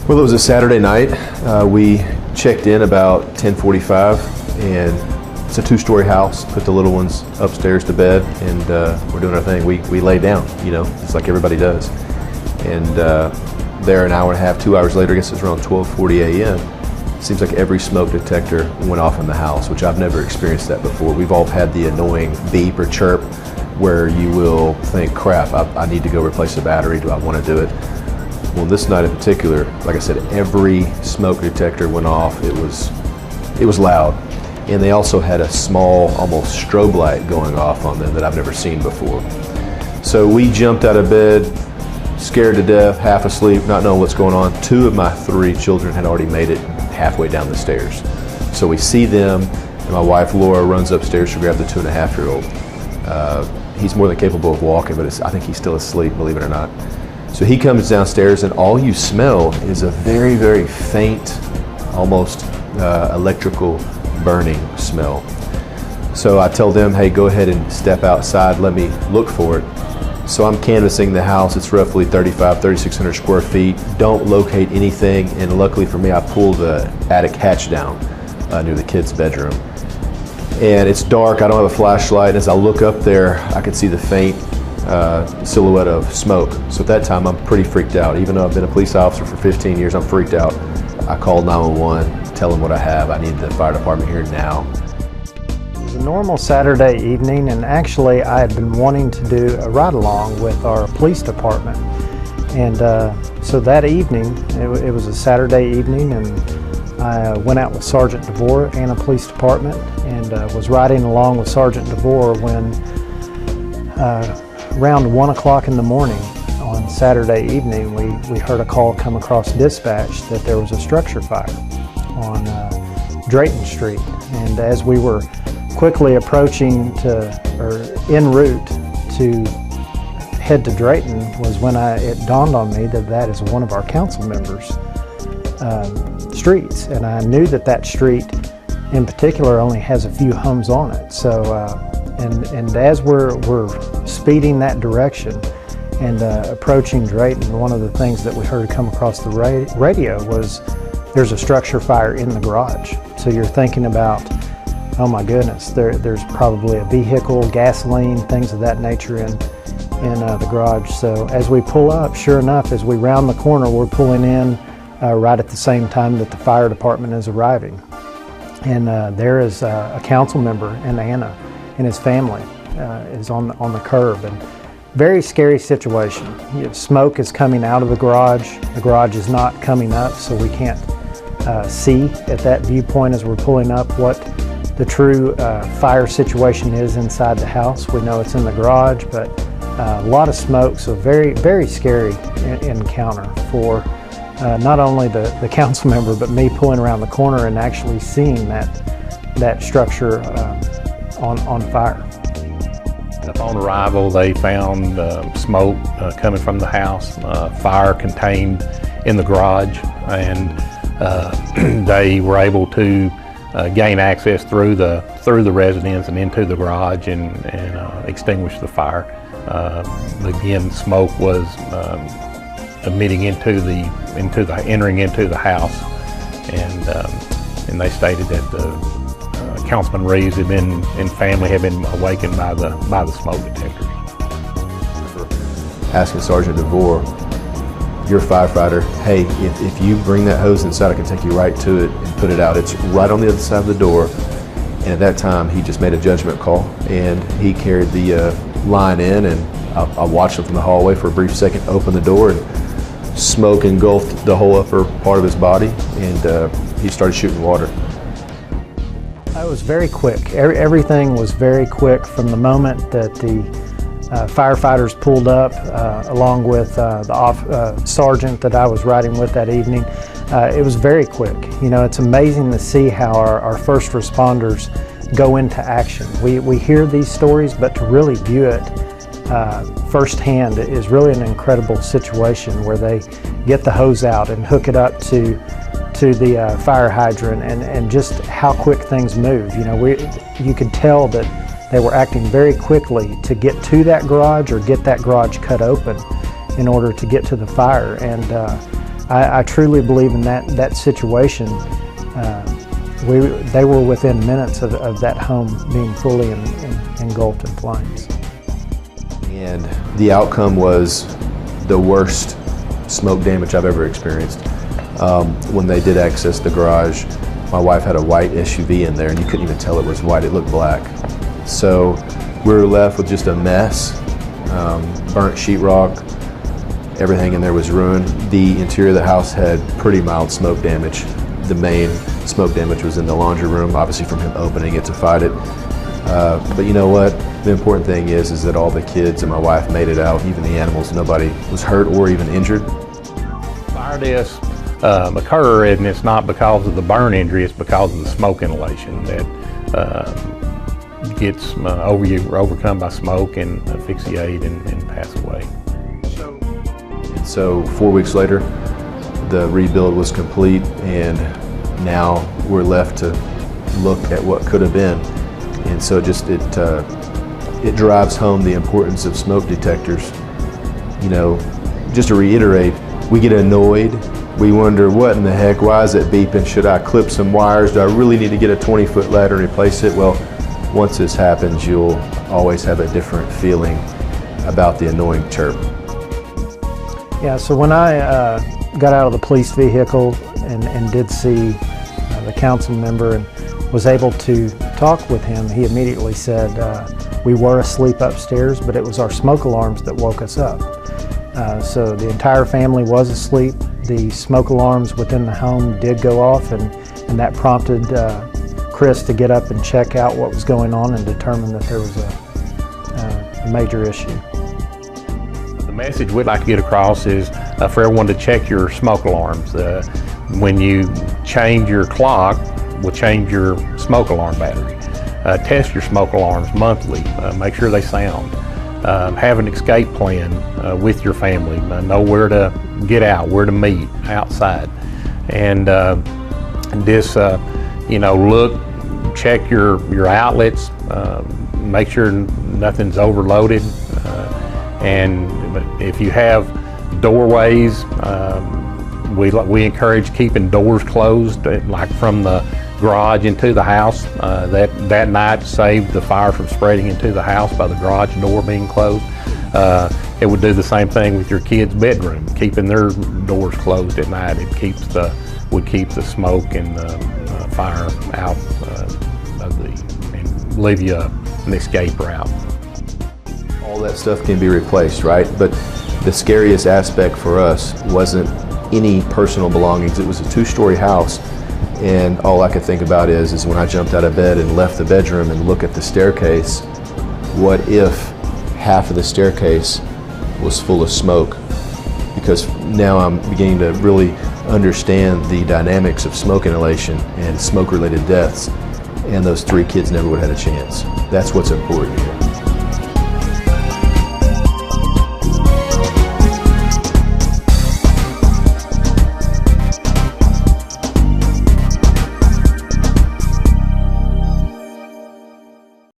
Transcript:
Well, it was a Saturday night. We checked in about 10:45, and it's a two-story house. Put the little ones upstairs to bed, and we're doing our thing. We lay down, just like everybody does. And there, an hour and a half, 2 hours later, I guess it was around 12:40 a.m. Seems like every smoke detector went off in the house, which I've never experienced that before. We've all had the annoying beep or chirp where you will think, crap, I need to go replace the battery. Do I want to do it? Well, this night in particular, like I said, every smoke detector went off. It was loud. And they also had a small, almost strobe light going off on them that I've never seen before. So we jumped out of bed, scared to death, half asleep, not knowing what's going on. Two of my three children had already made it halfway down the stairs. So we see them, and my wife Laura runs upstairs to grab the 2.5-year-old. He's more than capable of walking, but I think he's still asleep, believe it or not. So he comes downstairs, and all you smell is a very, very faint, almost electrical burning smell. So I tell them, hey, go ahead and step outside, let me look for it. So I'm canvassing the house. It's roughly 3,600 square feet. Don't locate anything, and luckily for me, I pulled the attic hatch down near the kids' bedroom. And it's dark, I don't have a flashlight, and as I look up there, I could see the faint silhouette of smoke. So at that time, I'm pretty freaked out. Even though I've been a police officer for 15 years, I'm freaked out. I called 911, tell them what I have. I need the fire department here now. It was a normal Saturday evening, and actually I had been wanting to do a ride-along with our police department. And so that evening, it was a Saturday evening, and I went out with Sergeant DeVore and a police department, and was riding along with Sergeant DeVore when around 1 o'clock in the morning on Saturday evening, we heard a call come across dispatch that there was a structure fire on Drayton Street. And as we were quickly approaching en route to head to Drayton was when it dawned on me that is one of our council members' streets. And I knew that street in particular only has a few homes on it. So, and as we're speeding that direction and approaching Drayton, one of the things that we heard come across the radio was there's a structure fire in the garage. So you're thinking about, oh my goodness, there's probably a vehicle, gasoline, things of that nature in the garage. So as we pull up, sure enough, as we round the corner, we're pulling in right at the same time that the fire department is arriving. And there is a council member, and Anna, and his family is on the curb. And very scary situation. Smoke is coming out of the garage. The garage is not coming up, so we can't see at that viewpoint as we're pulling up what the true fire situation is inside the house. We know it's in the garage, but a lot of smoke, so very, very scary encounter for not only the council member, but me pulling around the corner and actually seeing that structure on fire. Upon arrival, they found smoke coming from the house, fire contained in the garage, and they were able to gain access through the residence and into the garage and extinguish the fire. Again, smoke was emitting entering into the house, and they stated that Councilman Reeves and family had been awakened by the smoke detectors. Asking Sergeant DeVore, you're a firefighter, hey, if you bring that hose inside, I can take you right to it and put it out. It's right on the other side of the door. And at that time, he just made a judgment call, and he carried the line in, and I watched him from the hallway for a brief second, open the door, and smoke engulfed the whole upper part of his body, and he started shooting water. It was very quick. Everything was very quick from the moment that the firefighters pulled up, along with the sergeant that I was riding with that evening. It was very quick. It's amazing to see how our first responders go into action. We hear these stories, but to really view it firsthand is really an incredible situation where they get the hose out and hook it up to the fire hydrant, and just how quick things move. You could tell that they were acting very quickly to get to that garage or get that garage cut open in order to get to the fire. And I truly believe in that situation. They were within minutes of that home being fully engulfed in flames. And the outcome was the worst smoke damage I've ever experienced. When they did access the garage, my wife had a white SUV in there, and you couldn't even tell it was white, it looked black. So we were left with just a mess, burnt sheetrock, everything in there was ruined. The interior of the house had pretty mild smoke damage. The main smoke damage was in the laundry room, obviously from him opening it to fight it. But you know what? The important thing is that all the kids and my wife made it out, even the animals. Nobody was hurt or even injured. Fire deaths occur, and it's not because of the burn injury, it's because of the smoke inhalation that gets overcome by smoke and asphyxiate and pass away. So 4 weeks later, the rebuild was complete, and now we're left to look at what could have been. And so it drives home the importance of smoke detectors. You know, just to reiterate, we get annoyed. We wonder, what in the heck, why is it beeping? Should I clip some wires? Do I really need to get a 20-foot ladder and replace it? Well, once this happens, you'll always have a different feeling about the annoying chirp. Yeah, so when I got out of the police vehicle and did see the council member and was able to talk with him, he immediately said, we were asleep upstairs, but it was our smoke alarms that woke us up. So the entire family was asleep. The smoke alarms within the home did go off, and that prompted Chris to get up and check out what was going on and determine that there was a major issue. The message we'd like to get across is for everyone to check your smoke alarms. When you change your clock, we'll change your smoke alarm battery. Test your smoke alarms monthly. Make sure they sound. Have an escape plan with your family. Know where to get out, where to meet outside, and look, check your outlets. Make sure nothing's overloaded. And if you have doorways, we encourage keeping doors closed, like from the garage into the house. That night saved the fire from spreading into the house by the garage door being closed. It would do the same thing with your kids' bedroom, keeping their doors closed at night. It would keep the smoke and the fire out and leave you an escape route. All that stuff can be replaced, right? But the scariest aspect for us wasn't any personal belongings. It was a 2-story house, and all I could think about is when I jumped out of bed and left the bedroom and look at the staircase, what if half of the staircase was full of smoke? Because now I'm beginning to really understand the dynamics of smoke inhalation and smoke-related deaths, and those 3 kids never would have had a chance. That's what's important here.